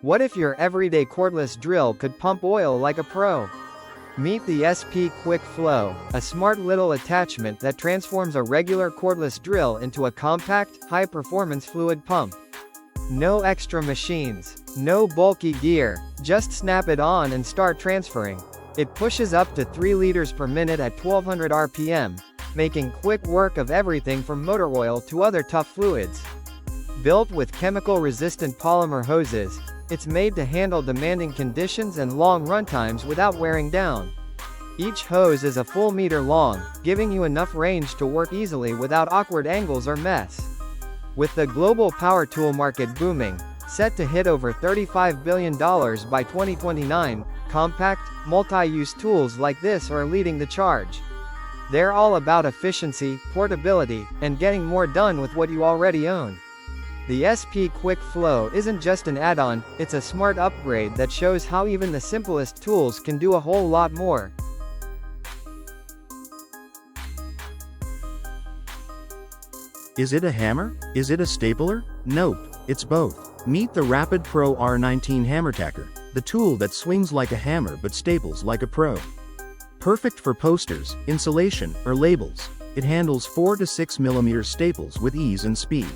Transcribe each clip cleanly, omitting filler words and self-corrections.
What if your everyday cordless drill could pump oil like a pro? Meet the SP Quick Flow, a smart little attachment that transforms a regular cordless drill into a compact, high-performance fluid pump. No extra machines, no bulky gear, just snap it on and start transferring. It pushes up to 3 liters per minute at 1200 RPM, making quick work of everything from motor oil to other tough fluids. Built with chemical-resistant polymer hoses, it's made to handle demanding conditions and long runtimes without wearing down. Each hose is a full meter long, giving you enough range to work easily without awkward angles or mess. With the global power tool market booming, set to hit over $35 billion by 2029, compact, multi-use tools like this are leading the charge. They're all about efficiency, portability, and getting more done with what you already own. The SP Quick Flow isn't just an add-on, it's a smart upgrade that shows how even the simplest tools can do a whole lot more. Is it a hammer? Is it a stapler? Nope, it's both. Meet the Rapid Pro R19 Hammer Tacker, the tool that swings like a hammer but staples like a pro. Perfect for posters, insulation, or labels, it handles 4 to 6 mm staples with ease and speed.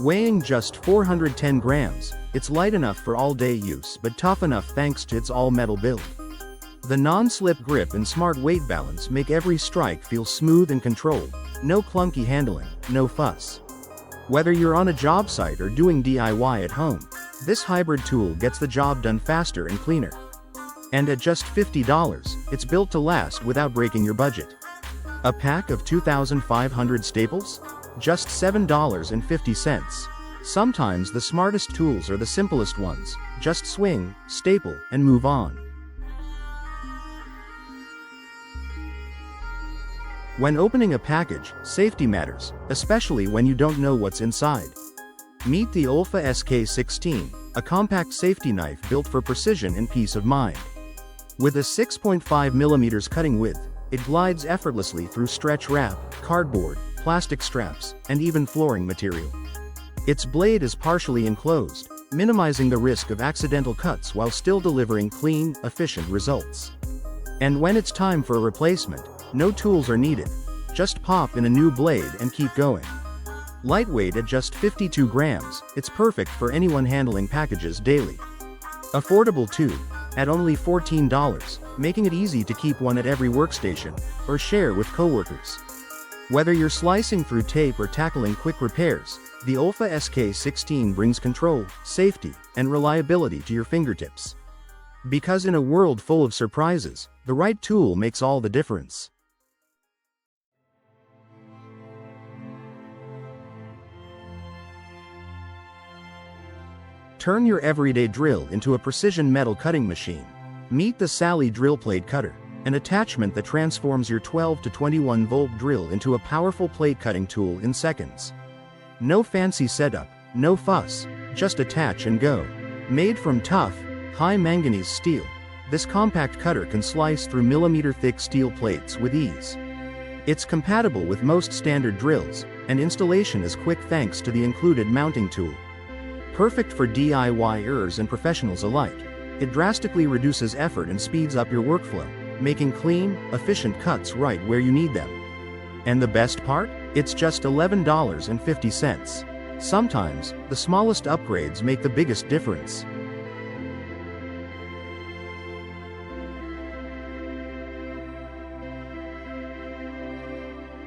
Weighing just 410 grams, it's light enough for all-day use but tough enough thanks to its all-metal build. The non-slip grip and smart weight balance make every strike feel smooth and controlled. No clunky handling, no fuss. Whether you're on a job site or doing DIY at home, this hybrid tool gets the job done faster and cleaner. And at just $50, it's built to last without breaking your budget. A pack of 2,500 staples? Just $7.50. Sometimes the smartest tools are the simplest ones. Just swing, staple, and move on. When opening a package, safety matters, especially when you don't know what's inside. Meet the Olfa SK16, a compact safety knife built for precision and peace of mind. With a 6.5 mm cutting width, it glides effortlessly through stretch wrap, cardboard, plastic straps, and even flooring material. Its blade is partially enclosed, minimizing the risk of accidental cuts while still delivering clean, efficient results. And when it's time for a replacement, no tools are needed. Just pop in a new blade and keep going. Lightweight at just 52 grams, it's perfect for anyone handling packages daily. Affordable too, at only $14, making it easy to keep one at every workstation, or share with coworkers. Whether you're slicing through tape or tackling quick repairs, the Olfa SK16 brings control, safety, and reliability to your fingertips. Because in a world full of surprises, the right tool makes all the difference. Turn your everyday drill into a precision metal cutting machine. Meet the Sally Drill Plate Cutter, an attachment that transforms your 12 to 21 volt drill into a powerful plate cutting tool in seconds. No fancy setup, no fuss, just attach and go. Made from tough, high manganese steel, this compact cutter can slice through millimeter-thick steel plates with ease. It's compatible with most standard drills, and installation is quick thanks to the included mounting tool. Perfect for DIYers and professionals alike, it drastically reduces effort and speeds up your workflow, making clean, efficient cuts right where you need them. And the best part? It's just $11.50. Sometimes, the smallest upgrades make the biggest difference.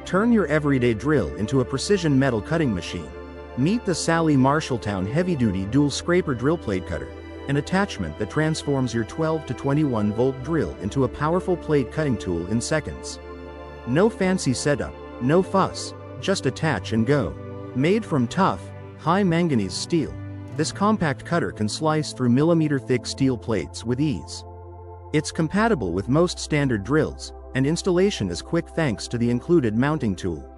Turn your everyday drill into a precision metal cutting machine. Meet the Sally Marshalltown Heavy-Duty Dual Scraper Drill Plate Cutter, an attachment that transforms your 12 to 21 volt drill into a powerful plate cutting tool in seconds. No fancy setup, no fuss, just attach and go. Made from tough, high manganese steel, this compact cutter can slice through millimeter-thick steel plates with ease. It's compatible with most standard drills, and installation is quick thanks to the included mounting tool.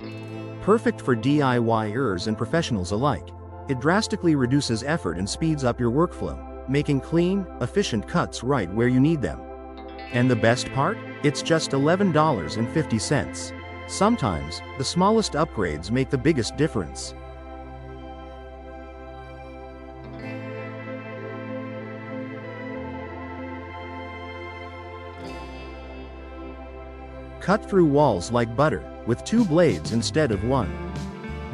Perfect for DIYers and professionals alike, it drastically reduces effort and speeds up your workflow, making clean, efficient cuts right where you need them. And the best part? It's just $11.50. Sometimes, the smallest upgrades make the biggest difference. Cut through walls like butter, with 2 blades instead of 1.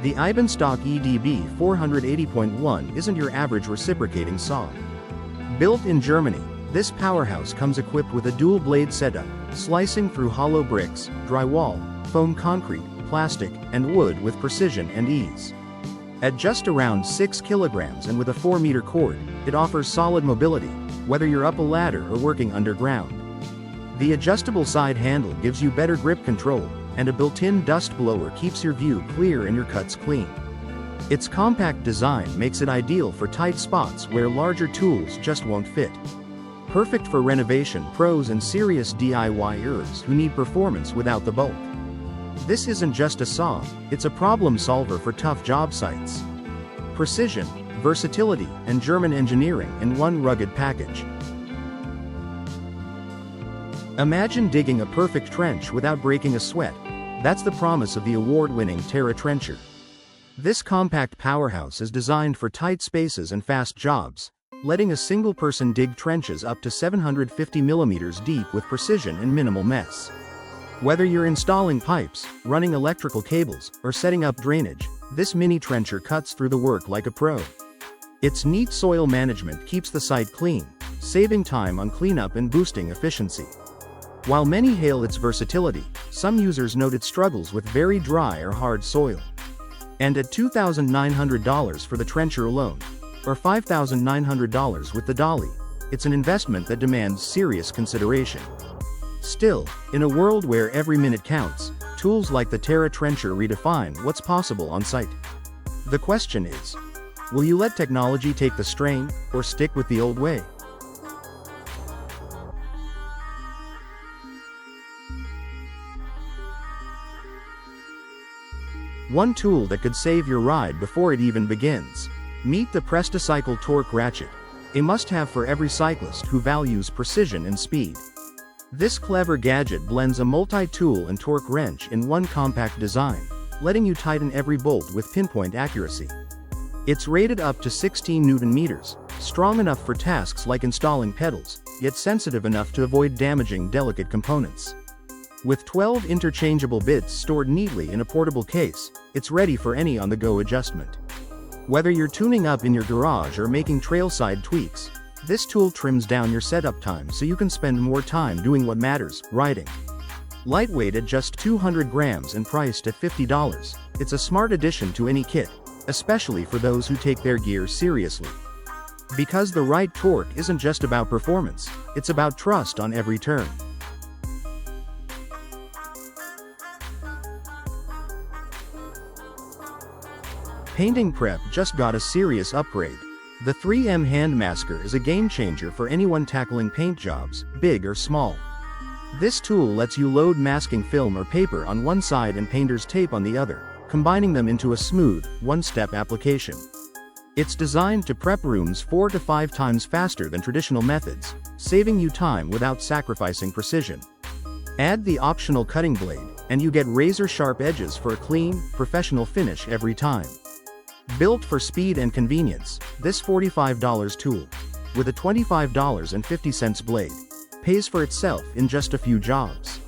The Eibenstock EDB 480.1 isn't your average reciprocating saw. Built in Germany, this powerhouse comes equipped with a dual-blade setup, slicing through hollow bricks, drywall, foam concrete, plastic, and wood with precision and ease. At just around 6 kilograms and with a 4-meter cord, it offers solid mobility, whether you're up a ladder or working underground. The adjustable side handle gives you better grip control, and a built-in dust blower keeps your view clear and your cuts clean. Its compact design makes it ideal for tight spots where larger tools just won't fit. Perfect for renovation pros and serious DIYers who need performance without the bulk. This isn't just a saw, it's a problem solver for tough job sites. Precision, versatility, and German engineering in one rugged package. Imagine digging a perfect trench without breaking a sweat. That's the promise of the award-winning Terra Trencher. This compact powerhouse is designed for tight spaces and fast jobs, letting a single person dig trenches up to 750 millimeters deep with precision and minimal mess. Whether you're installing pipes, running electrical cables, or setting up drainage, this mini trencher cuts through the work like a pro. Its neat soil management keeps the site clean, saving time on cleanup and boosting efficiency. While many hail its versatility, some users note its struggles with very dry or hard soil. And at $2,900 for the trencher alone, or $5,900 with the dolly, it's an investment that demands serious consideration. Still, in a world where every minute counts, tools like the Terra Trencher redefine what's possible on site. The question is, will you let technology take the strain, or stick with the old way? One tool that could save your ride before it even begins. Meet the Presticycle Torque Ratchet, a must-have for every cyclist who values precision and speed. This clever gadget blends a multi-tool and torque wrench in one compact design, letting you tighten every bolt with pinpoint accuracy. It's rated up to 16 Newton meters, strong enough for tasks like installing pedals, yet sensitive enough to avoid damaging delicate components. With 12 interchangeable bits stored neatly in a portable case, it's ready for any on-the-go adjustment. Whether you're tuning up in your garage or making trailside tweaks, this tool trims down your setup time so you can spend more time doing what matters, riding. Lightweight at just 200 grams and priced at $50, it's a smart addition to any kit, especially for those who take their gear seriously. Because the right torque isn't just about performance, it's about trust on every turn. Painting prep just got a serious upgrade. The 3M Hand Masker is a game-changer for anyone tackling paint jobs, big or small. This tool lets you load masking film or paper on one side and painter's tape on the other, combining them into a smooth, one-step application. It's designed to prep rooms 4 to 5 times faster than traditional methods, saving you time without sacrificing precision. Add the optional cutting blade, and you get razor-sharp edges for a clean, professional finish every time. Built for speed and convenience, this $45 tool, with a $25.50 blade, pays for itself in just a few jobs.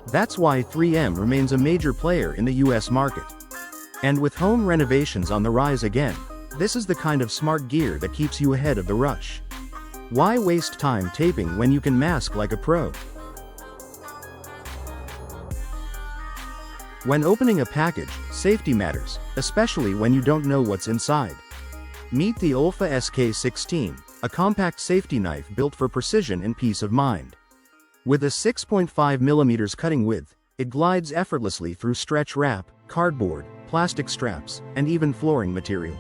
That's why 3M remains a major player in the US market. And with home renovations on the rise again, this is the kind of smart gear that keeps you ahead of the rush. Why waste time taping when you can mask like a pro? When opening a package, safety matters, especially when you don't know what's inside. Meet the Olfa SK16, a compact safety knife built for precision and peace of mind. With a 6.5 mm cutting width, it glides effortlessly through stretch wrap, cardboard, plastic straps, and even flooring material.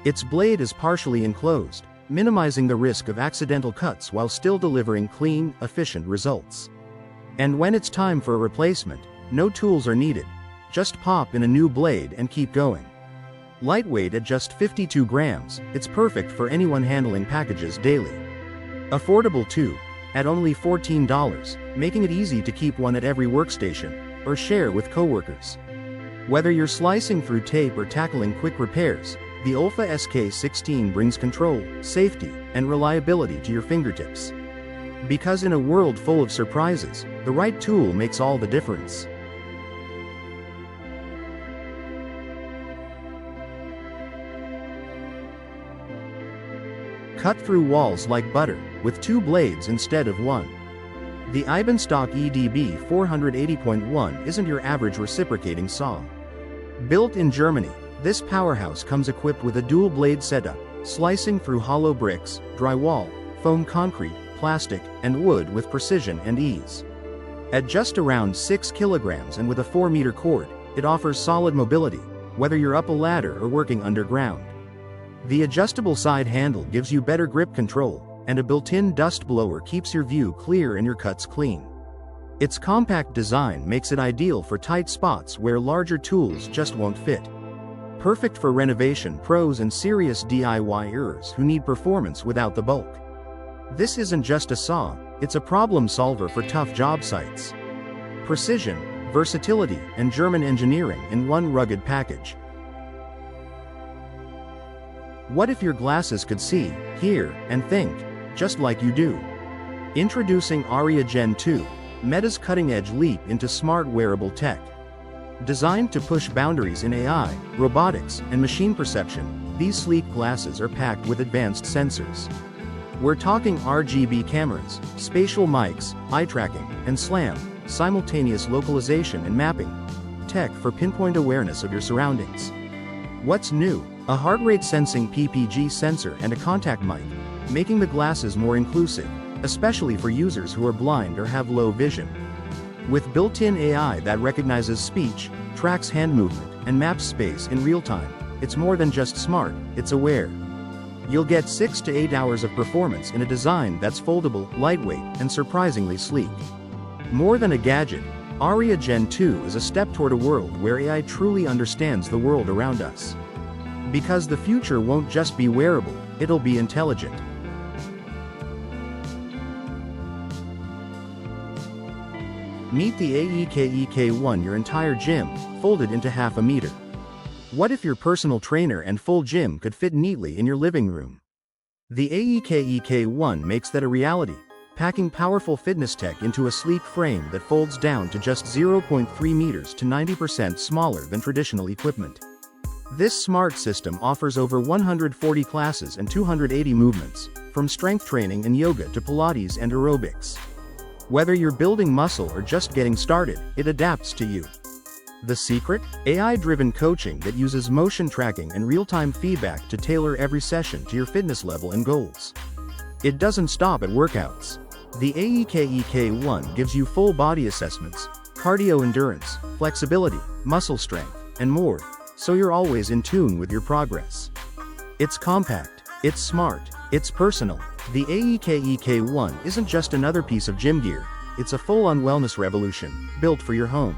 Its blade is partially enclosed, minimizing the risk of accidental cuts while still delivering clean, efficient results. And when it's time for a replacement, no tools are needed. Just pop in a new blade and keep going. Lightweight at just 52 grams, it's perfect for anyone handling packages daily. Affordable too, at only $14, making it easy to keep one at every workstation, or share with coworkers. Whether you're slicing through tape or tackling quick repairs, the Olfa SK16 brings control, safety, and reliability to your fingertips. Because in a world full of surprises, The right tool makes all the difference. Cut through walls like butter, with 2 blades instead of 1. The Ibenstock EDB 480.1 isn't your average reciprocating saw. Built in Germany, this powerhouse comes equipped with a dual-blade setup, slicing through hollow bricks, drywall, foam concrete, plastic, and wood with precision and ease. At just around 6 kilograms and with a 4-meter cord, it offers solid mobility, whether you're up a ladder or working underground. The adjustable side handle gives you better grip control, and a built-in dust blower keeps your view clear and your cuts clean. Its compact design makes it ideal for tight spots where larger tools just won't fit. Perfect for renovation pros and serious DIYers who need performance without the bulk. This isn't just a saw, it's a problem solver for tough job sites. Precision, versatility, and German engineering in one rugged package. What if your glasses could see, hear, and think, just like you do? Introducing Aria Gen 2, Meta's cutting-edge leap into smart wearable tech. Designed to push boundaries in AI, robotics, and machine perception, these sleek glasses are packed with advanced sensors. We're talking RGB cameras, spatial mics, eye tracking, and SLAM, simultaneous localization and mapping. Tech for pinpoint awareness of your surroundings. What's new? A heart rate sensing PPG sensor and a contact mic, making the glasses more inclusive, especially for users who are blind or have low vision. With built-in AI that recognizes speech, tracks hand movement, and maps space in real time, it's more than just smart, it's aware. You'll get 6 to 8 hours of performance in a design that's foldable, lightweight, and surprisingly sleek. More than a gadget, Aria Gen 2 is a step toward a world where AI truly understands the world around us. Because the future won't just be wearable, it'll be intelligent. Meet the AEK-EK1, your entire gym, folded into half a meter. What if your personal trainer and full gym could fit neatly in your living room? The AEK-EK1 makes that a reality, packing powerful fitness tech into a sleek frame that folds down to just 0.3 meters to 90% smaller than traditional equipment. This smart system offers over 140 classes and 280 movements, from strength training and yoga to Pilates and aerobics. Whether you're building muscle or just getting started, it adapts to you. The secret? AI-driven coaching that uses motion tracking and real-time feedback to tailor every session to your fitness level and goals. It doesn't stop at workouts. The AEK-EK1 gives you full body assessments, cardio endurance, flexibility, muscle strength, and more, so you're always in tune with your progress. It's compact, it's smart, it's personal. The AEK-EK1 isn't just another piece of gym gear, it's a full-on wellness revolution, built for your home.